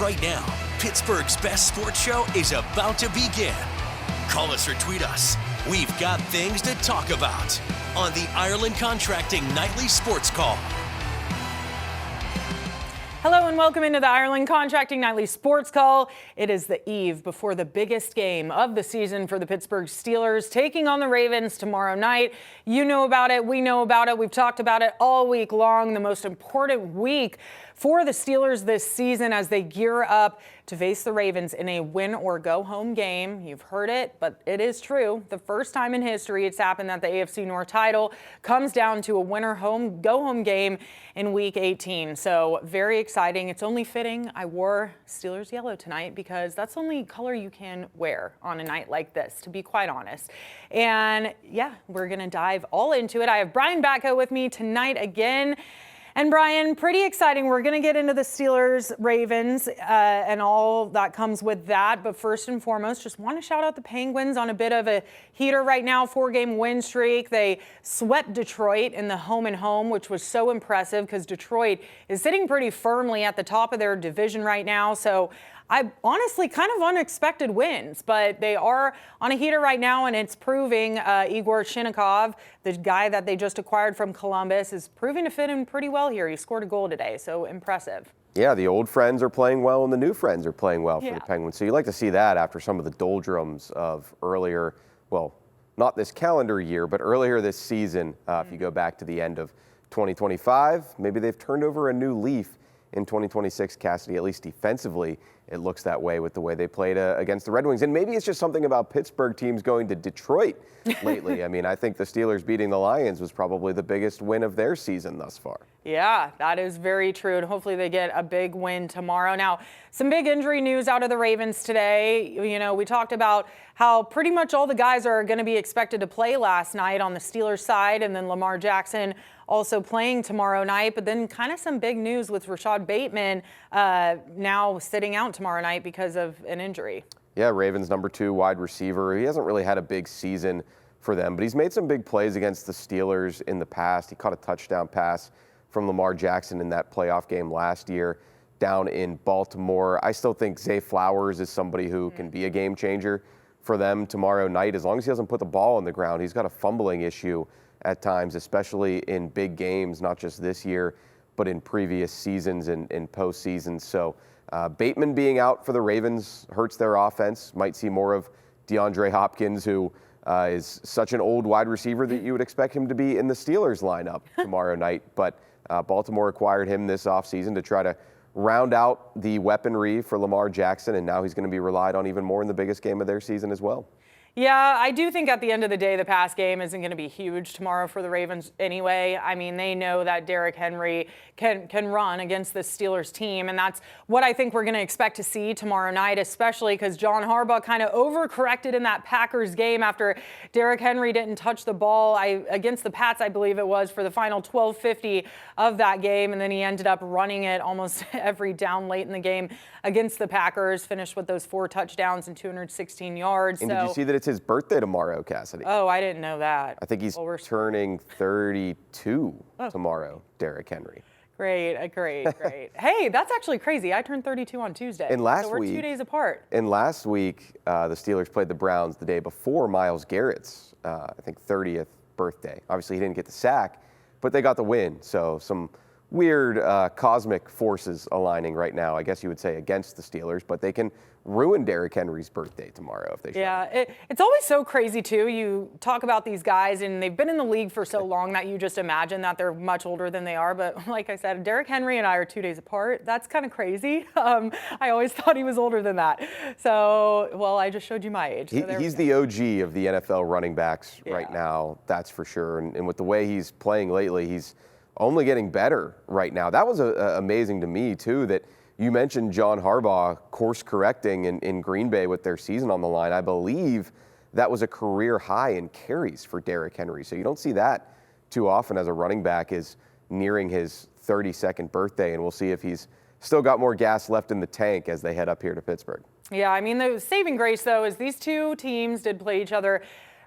Right now, Pittsburgh's best sports show is about to begin. Call us or tweet us. We've got things to talk about on the Ireland Contracting Nightly Sports Call. Hello and welcome into the Ireland Contracting Nightly Sports Call. It is the eve before the biggest game of the season for the Pittsburgh Steelers, taking on the Ravens tomorrow night. You know about it. We know about it. We've talked about it all week long. The most important week for the Steelers this season as they gear up to face the Ravens in a win or go home game. You've heard it, but it is true. The first time in history it's happened that the AFC North title comes down to a winner go home game in week 18. So very exciting. It's only fitting I wore Steelers yellow tonight because that's the only color you can wear on a night like this, to be quite honest. And yeah, we're going to dive all into it. I have Brian Batko with me tonight again. And Brian, pretty exciting. We're going to get into the Steelers, Ravens, and all that comes with that. But first and foremost, just want to shout out the Penguins on a bit of a heater right now, 4-game win streak. They swept Detroit in the home and home, which was so impressive because Detroit is sitting pretty firmly at the top of their division right now. So I honestly kind of unexpected wins, but they are on a heater right now, and it's proving Igor Shinnikov, the guy that they just acquired from Columbus, is proving to fit in pretty well here. He scored a goal today, so impressive. Yeah, the old friends are playing well, and the new friends are playing well for the Penguins. So you like to see that after some of the doldrums of earlier, well, not this calendar year, but earlier this season. If you go back to the end of 2025, maybe they've turned over a new leaf in 2026, Cassidy, at least defensively. It looks that way with the way they played against the Red Wings. And maybe it's just something about Pittsburgh teams going to Detroit lately. I mean, I think the Steelers beating the Lions was probably the biggest win of their season thus far. Yeah, that is very true. And hopefully they get a big win tomorrow. Now, some big injury news out of the Ravens today. You know, we talked about how pretty much all the guys are going to be expected to play last night on the Steelers side, and then Lamar Jackson also playing tomorrow night. But then kind of some big news with Rashad Bateman now sitting out tomorrow night because of an injury. Yeah, Ravens #2 wide receiver. He hasn't really had a big season for them, but he's made some big plays against the Steelers in the past. He caught a touchdown pass from Lamar Jackson in that playoff game last year down in Baltimore. I still think Zay Flowers is somebody who can be a game changer for them tomorrow night, as long as he doesn't put the ball on the ground. He's got a fumbling issue at times, especially in big games, not just this year, but in previous seasons and postseasons. So Bateman being out for the Ravens hurts their offense. Might see more of DeAndre Hopkins, who is such an old wide receiver that you would expect him to be in the Steelers lineup tomorrow night. But Baltimore acquired him this offseason to try to round out the weaponry for Lamar Jackson, and now he's going to be relied on even more in the biggest game of their season as well. Yeah, I do think at the end of the day, the pass game isn't going to be huge tomorrow for the Ravens anyway. I mean, they know that Derrick Henry can run against the Steelers team, and that's what I think we're going to expect to see tomorrow night, especially because John Harbaugh kind of overcorrected in that Packers game after Derrick Henry didn't touch the ball against the Pats, I believe it was, for the final 12:50 of that game, and then he ended up running it almost every down late in the game against the Packers, finished with those 4 touchdowns and 216 yards. And did you see that it's his birthday tomorrow, Cassidy? Oh, I didn't know that. I think he's turning 32 tomorrow, Derrick Henry. Great. Hey, that's actually crazy. I turned 32 on Tuesday. And last week, we're 2 days apart. And last week, the Steelers played the Browns the day before Myles Garrett's, I think, 30th birthday. Obviously, he didn't get the sack, but they got the win. So some weird cosmic forces aligning right now, I guess you would say, against the Steelers, but they can ruin Derrick Henry's birthday tomorrow if they should. Yeah, it's always so crazy, too. You talk about these guys, and they've been in the league for so long that you just imagine that they're much older than they are. But like I said, Derrick Henry and I are 2 days apart. That's kind of crazy. I always thought he was older than that. So, well, I just showed you my age. So he's the OG of the NFL running backs right now, that's for sure. And with the way he's playing lately, he's only getting better right now. That was amazing to me, too, that you mentioned John Harbaugh course-correcting in Green Bay with their season on the line. I believe that was a career high in carries for Derrick Henry. So you don't see that too often as a running back is nearing his 32nd birthday, and we'll see if he's still got more gas left in the tank as they head up here to Pittsburgh. Yeah, I mean, the saving grace, though, is these two teams did play each other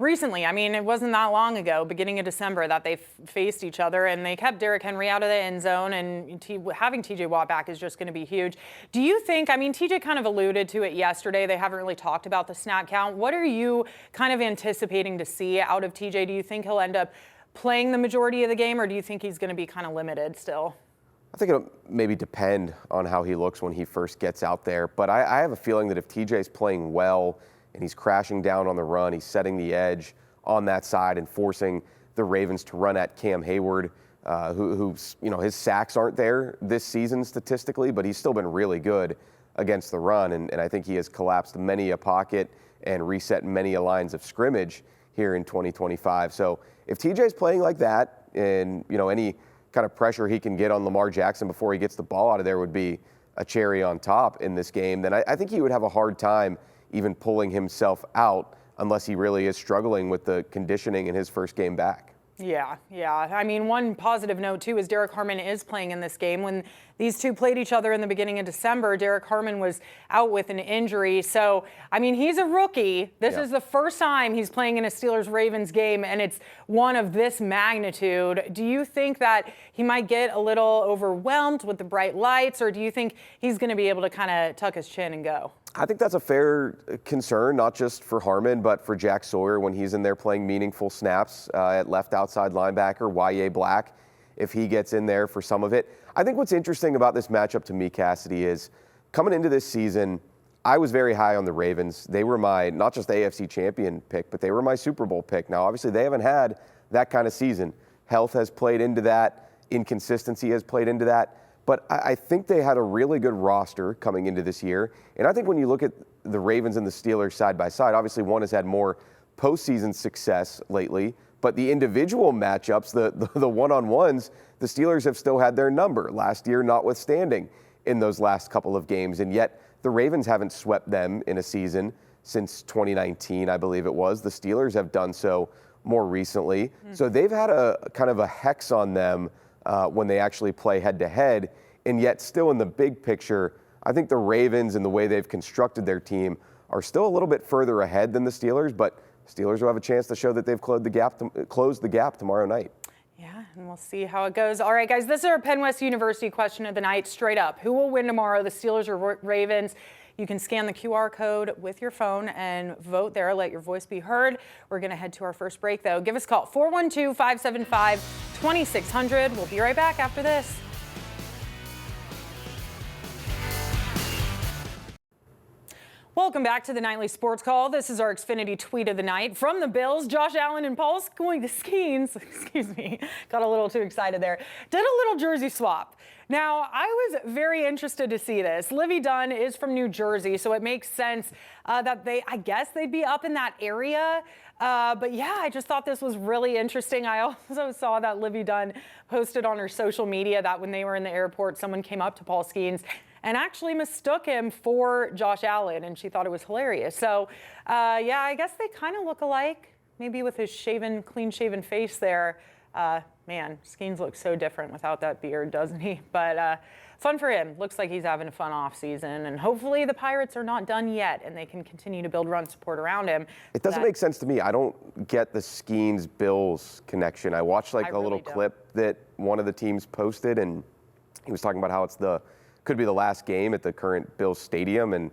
recently. I mean, it wasn't that long ago, beginning of December, that they faced each other, and they kept Derrick Henry out of the end zone, and having TJ Watt back is just going to be huge. Do you think, I mean, TJ kind of alluded to it yesterday. They haven't really talked about the snap count. What are you kind of anticipating to see out of TJ? Do you think he'll end up playing the majority of the game, or do you think he's going to be kind of limited still? I think it'll maybe depend on how he looks when he first gets out there. But I have a feeling that if TJ's playing well and he's crashing down on the run, he's setting the edge on that side and forcing the Ravens to run at Cam Hayward, who's, his sacks aren't there this season statistically, but he's still been really good against the run. And I think he has collapsed many a pocket and reset many a lines of scrimmage here in 2025. So if TJ's playing like that, and, any kind of pressure he can get on Lamar Jackson before he gets the ball out of there would be a cherry on top in this game, then I think he would have a hard time even pulling himself out unless he really is struggling with the conditioning in his first game back. Yeah. I mean, one positive note, too, is Derek Harmon is playing in this game. When these two played each other in the beginning of December, Derek Harmon was out with an injury. So, I mean, he's a rookie. This is the first time he's playing in a Steelers-Ravens game, and it's one of this magnitude. Do you think that he might get a little overwhelmed with the bright lights, or do you think he's going to be able to kind of tuck his chin and go? I think that's a fair concern, not just for Harmon, but for Jack Sawyer when he's in there playing meaningful snaps at left outside linebacker, Y.A. Black, if he gets in there for some of it. I think what's interesting about this matchup to me, Cassidy, is coming into this season, I was very high on the Ravens. They were my, not just AFC champion pick, but they were my Super Bowl pick. Now, obviously, they haven't had that kind of season. Health has played into that. Inconsistency has played into that. But I think they had a really good roster coming into this year. And I think when you look at the Ravens and the Steelers side by side, obviously one has had more postseason success lately. But the individual matchups, the one-on-ones, the Steelers have still had their number last year, notwithstanding in those last couple of games. And yet the Ravens haven't swept them in a season since 2019, I believe it was. The Steelers have done so more recently. Mm-hmm. So they've had a kind of a hex on them when they actually play head-to-head. And yet still in the big picture, I think the Ravens and the way they've constructed their team are still a little bit further ahead than the Steelers, but Steelers will have a chance to show that they've closed the gap tomorrow night. Yeah, and we'll see how it goes. All right, guys, this is our Penn West University question of the night, straight up. Who will win tomorrow, the Steelers or Ravens? You can scan the QR code with your phone and vote there. Let your voice be heard. We're going to head to our first break, though. Give us a call, 412-575-2600. We'll be right back after this. Welcome back to the Nightly Sports Call. This is our Xfinity tweet of the night. From the Bills, Josh Allen and Paul Skeens, got a little too excited there, did a little jersey swap. Now, I was very interested to see this. Livy Dunn is from New Jersey, so it makes sense that I guess they'd be up in that area. But yeah, I just thought this was really interesting. I also saw that Livy Dunn posted on her social media that when they were in the airport, someone came up to Paul Skeens and actually mistook him for Josh Allen, and she thought it was hilarious. So, yeah, I guess they kind of look alike, maybe with his clean-shaven face there. Man, Skeens looks so different without that beard, doesn't he? But fun for him. Looks like he's having a fun offseason, and hopefully the Pirates are not done yet, and they can continue to build run support around him. It doesn't make sense to me. I don't get the Skeens-Bills connection. I watched a little clip that one of the teams posted, and he was talking about how could be the last game at the current Bills stadium, and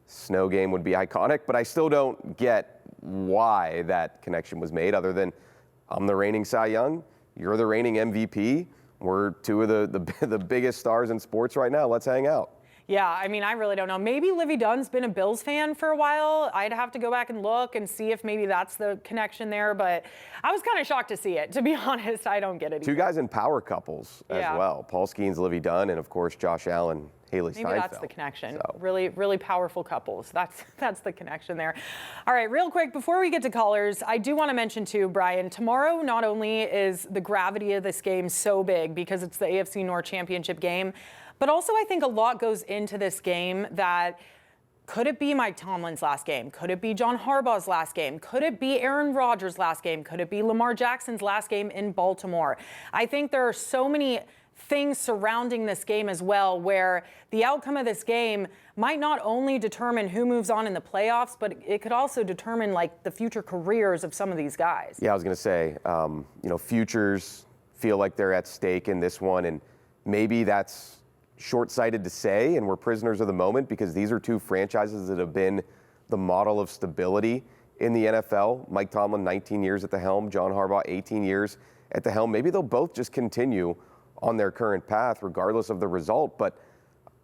snow game would be iconic, but I still don't get why that connection was made other than I'm the reigning Cy Young, you're the reigning MVP, we're two of the biggest stars in sports right now, let's hang out. Yeah, I mean, I really don't know. Maybe Livy Dunn's been a Bills fan for a while. I'd have to go back and look and see if maybe that's the connection there. But I was kind of shocked to see it. To be honest, I don't get it either. Two guys in power couples as well. Paul Skeens, Livy Dunn, and, of course, Josh Allen, Haley Steinfeld. Maybe that's the connection. So. Really, really powerful couples. That's the connection there. All right, real quick, before we get to callers, I do want to mention, too, Brian, tomorrow not only is the gravity of this game so big because it's the AFC North Championship game, but also I think a lot goes into this game that could it be Mike Tomlin's last game? Could it be John Harbaugh's last game? Could it be Aaron Rodgers' last game? Could it be Lamar Jackson's last game in Baltimore? I think there are so many things surrounding this game as well, where the outcome of this game might not only determine who moves on in the playoffs, but it could also determine like the future careers of some of these guys. Yeah, I was going to say, futures feel like they're at stake in this one, and maybe that's short-sighted to say, and we're prisoners of the moment because these are two franchises that have been the model of stability in the NFL. Mike Tomlin, 19 years at the helm. John Harbaugh, 18 years at the helm. Maybe they'll both just continue on their current path regardless of the result, but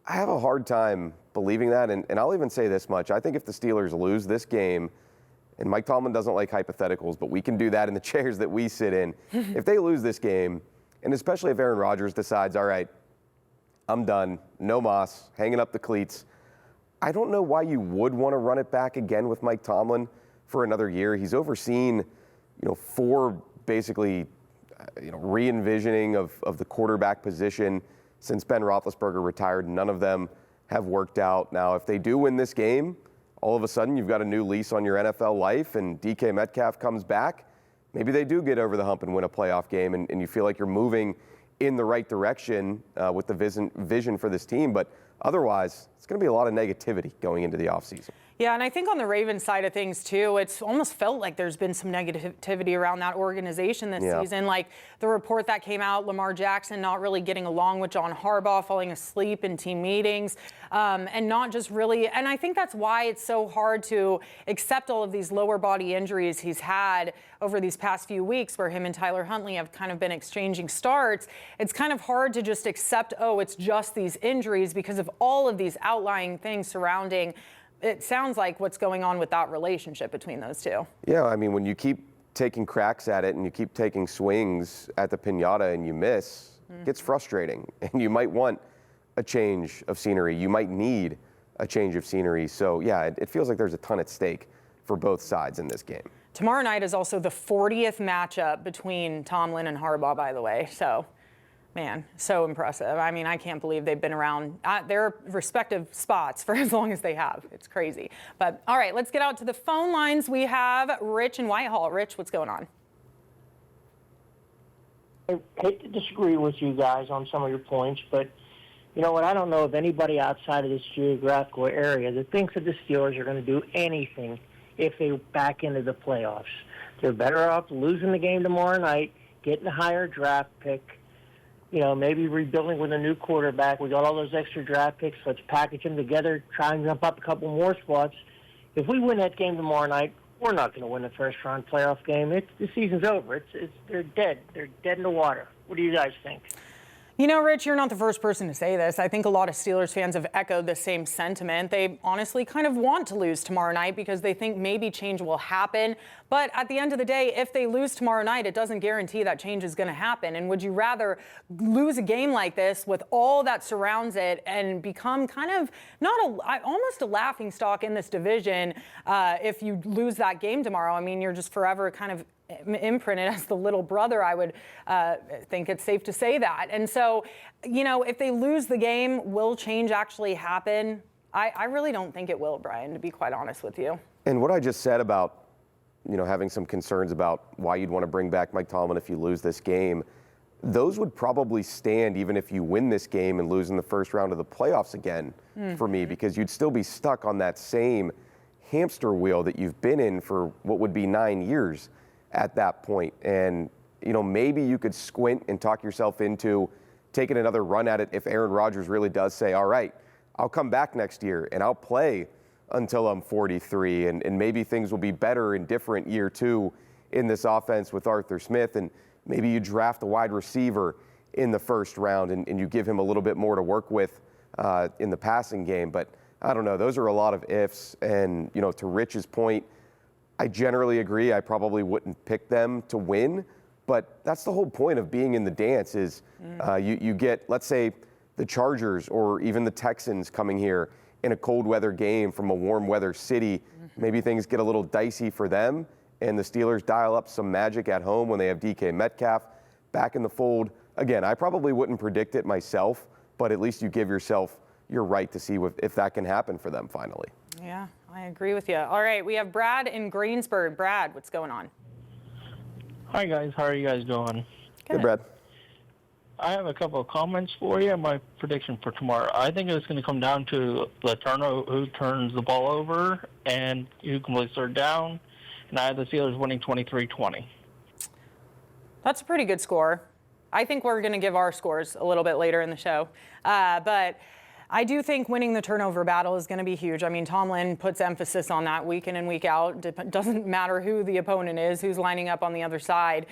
I have a hard time believing that, and I'll even say this much. I think if the Steelers lose this game, and Mike Tomlin doesn't like hypotheticals, but we can do that in the chairs that we sit in. If they lose this game, and especially if Aaron Rodgers decides, all right, I'm done, no mas, hanging up the cleats, I don't know why you would want to run it back again with Mike Tomlin for another year. He's overseen, 4 basically re-envisioning of the quarterback position since Ben Roethlisberger retired. None of them have worked out. Now, if they do win this game, all of a sudden you've got a new lease on your NFL life and DK Metcalf comes back. Maybe they do get over the hump and win a playoff game, and you feel like you're moving in the right direction with the vision for this team. But otherwise, it's going to be a lot of negativity going into the offseason. Yeah, and I think on the Ravens side of things, too, it's almost felt like there's been some negativity around that organization this season. Like the report that came out, Lamar Jackson not really getting along with John Harbaugh, falling asleep in team meetings, and not just really. And I think that's why it's so hard to accept all of these lower body injuries he's had over these past few weeks, where him and Tyler Huntley have kind of been exchanging starts. It's kind of hard to just accept, oh, it's just these injuries because of all of these outlying things surrounding. It sounds like what's going on with that relationship between those two. Yeah, I mean, when you keep taking cracks at it and you keep taking swings at the piñata and you miss, it gets frustrating. And you might want a change of scenery. You might need a change of scenery. So, yeah, it feels like there's a ton at stake for both sides in this game. Tomorrow night is also the 40th matchup between Tomlin and Harbaugh, by the way. So, man, so impressive. I mean, I can't believe they've been around their respective spots for as long as they have. It's crazy. But all right, let's get out to the phone lines. We have Rich in Whitehall. Rich, what's going on? I hate to disagree with you guys on some of your points, but you know what? I don't know of anybody outside of this geographical area that thinks that the Steelers are going to do anything if they back into the playoffs. They're better off losing the game tomorrow night, getting a higher draft pick, maybe rebuilding with a new quarterback. We got all those extra draft picks. Let's package them together, try and jump up a couple more spots. If we win that game tomorrow night, we're not going to win the first-round playoff game. The season's over. They're dead. They're dead in the water. What do you guys think? Rich, you're not the first person to say this. I think a lot of Steelers fans have echoed the same sentiment. They honestly kind of want to lose tomorrow night because they think maybe change will happen. But at the end of the day, if they lose tomorrow night, it doesn't guarantee that change is going to happen. And would you rather lose a game like this with all that surrounds it and become kind of almost a laughingstock in this division if you lose that game tomorrow? I mean, you're just forever kind of imprinted as the little brother. I would think it's safe to say that. And so, if they lose the game, will change actually happen? I really don't think it will, Brian, to be quite honest with you. And what I just said about, having some concerns about why you'd want to bring back Mike Tomlin if you lose this game, those would probably stand even if you win this game and lose in the first round of the playoffs again for me, because you'd still be stuck on that same hamster wheel that you've been in for what would be 9 years at that point. And, maybe you could squint and talk yourself into taking another run at it if Aaron Rodgers really does say, all right, I'll come back next year and I'll play until I'm 43, and maybe things will be better and different year 2 in this offense with Arthur Smith, and maybe you draft a wide receiver in the first round and you give him a little bit more to work with in the passing game. But I don't know, those are a lot of ifs, and to Rich's point, I generally agree. I probably wouldn't pick them to win, but that's the whole point of being in the dance is you get, let's say, the Chargers or even the Texans coming here in a cold weather game from a warm weather city. Maybe things get a little dicey for them, and the Steelers dial up some magic at home when they have DK Metcalf back in the fold. Again, I probably wouldn't predict it myself, but at least you give yourself your right to see if that can happen for them finally. Yeah, I agree with you. All right, we have Brad in Greensburg. Brad, what's going on? Hi, guys. How are you guys doing? Good, Brad. I have a couple of comments for you. My prediction for tomorrow. I think it's going to come down to the who turns the ball over and who completes third down. And I have the Steelers winning 23-20. That's a pretty good score. I think we're going to give our scores a little bit later in the show. But I do think winning the turnover battle is going to be huge. I mean, Tomlin puts emphasis on that week in and week out. Doesn't matter who the opponent is, who's lining up on the other side.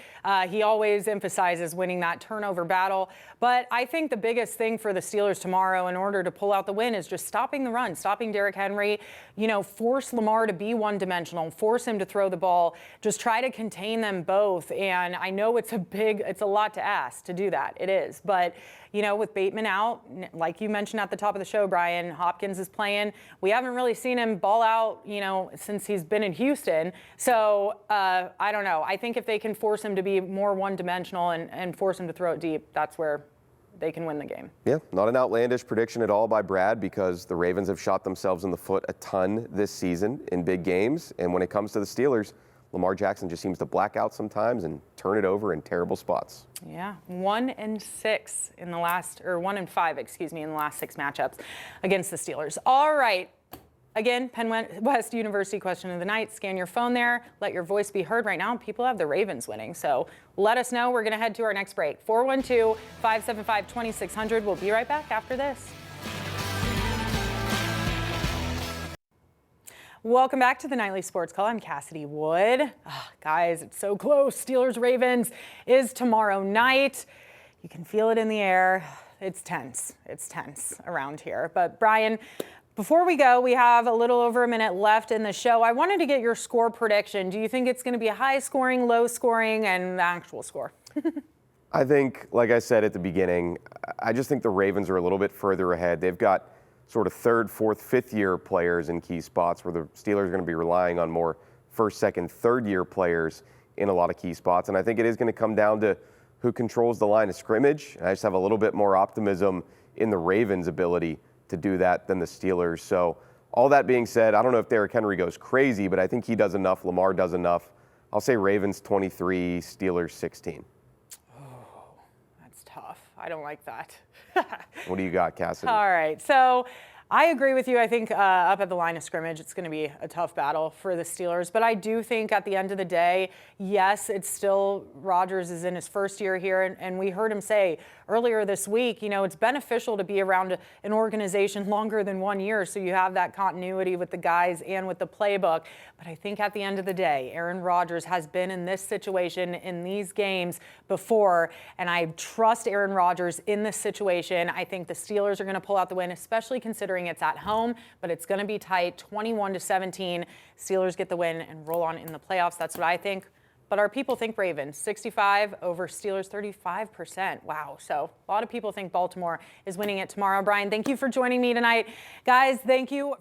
He always emphasizes winning that turnover battle. But I think the biggest thing for the Steelers tomorrow in order to pull out the win is just stopping the run, stopping Derrick Henry, force Lamar to be one-dimensional, force him to throw the ball, just try to contain them both. And I know it's a lot to ask to do that. It is. But, with Bateman out, like you mentioned at the top of the show, Brian, Hopkins is playing. We haven't really seen him ball out, since he's been in Houston. So I don't know. I think if they can force him to be more one-dimensional and force him to throw it deep, that's where they can win the game. Yeah, not an outlandish prediction at all by Brad, because the Ravens have shot themselves in the foot a ton this season in big games. And when it comes to the Steelers, Lamar Jackson just seems to black out sometimes and turn it over in terrible spots. Yeah, 1-5, in the last 6 matchups against the Steelers. All right. Again, Penn West University question of the night. Scan your phone there. Let your voice be heard right now. People have the Ravens winning, so let us know. We're going to head to our next break. 412-575-2600. We'll be right back after this. Welcome back to the Nightly Sports Call. I'm Cassidy Wood. Guys, it's so close. Steelers-Ravens is tomorrow night. You can feel it in the air. It's tense. It's tense around here. But Brian, before we go, we have a little over a minute left in the show. I wanted to get your score prediction. Do you think it's going to be high scoring, low scoring, and the actual score? I think, like I said at the beginning, I just think the Ravens are a little bit further ahead. They've got sort of third, fourth, fifth year players in key spots, where the Steelers are going to be relying on more first, second, third year players in a lot of key spots. And I think it is going to come down to who controls the line of scrimmage. And I just have a little bit more optimism in the Ravens' ability to do that than the Steelers. So all that being said, I don't know if Derrick Henry goes crazy, but I think he does enough. Lamar does enough. I'll say Ravens 23, Steelers 16. Oh, that's tough. I don't like that. What do you got, Cassidy? All right. So I agree with you. I think up at the line of scrimmage, it's going to be a tough battle for the Steelers. But I do think at the end of the day, yes, it's still Rodgers is in his first year here. And we heard him say earlier this week, it's beneficial to be around an organization longer than 1 year, so you have that continuity with the guys and with the playbook. But I think at the end of the day, Aaron Rodgers has been in this situation in these games before, and I trust Aaron Rodgers in this situation. I think the Steelers are going to pull out the win, especially considering it's at home, but it's going to be tight, 21-17. Steelers get the win and roll on in the playoffs. That's what I think. But our people think Ravens, 65 over Steelers, 35%. Wow. So a lot of people think Baltimore is winning it tomorrow. Brian, thank you for joining me tonight. Guys, thank you.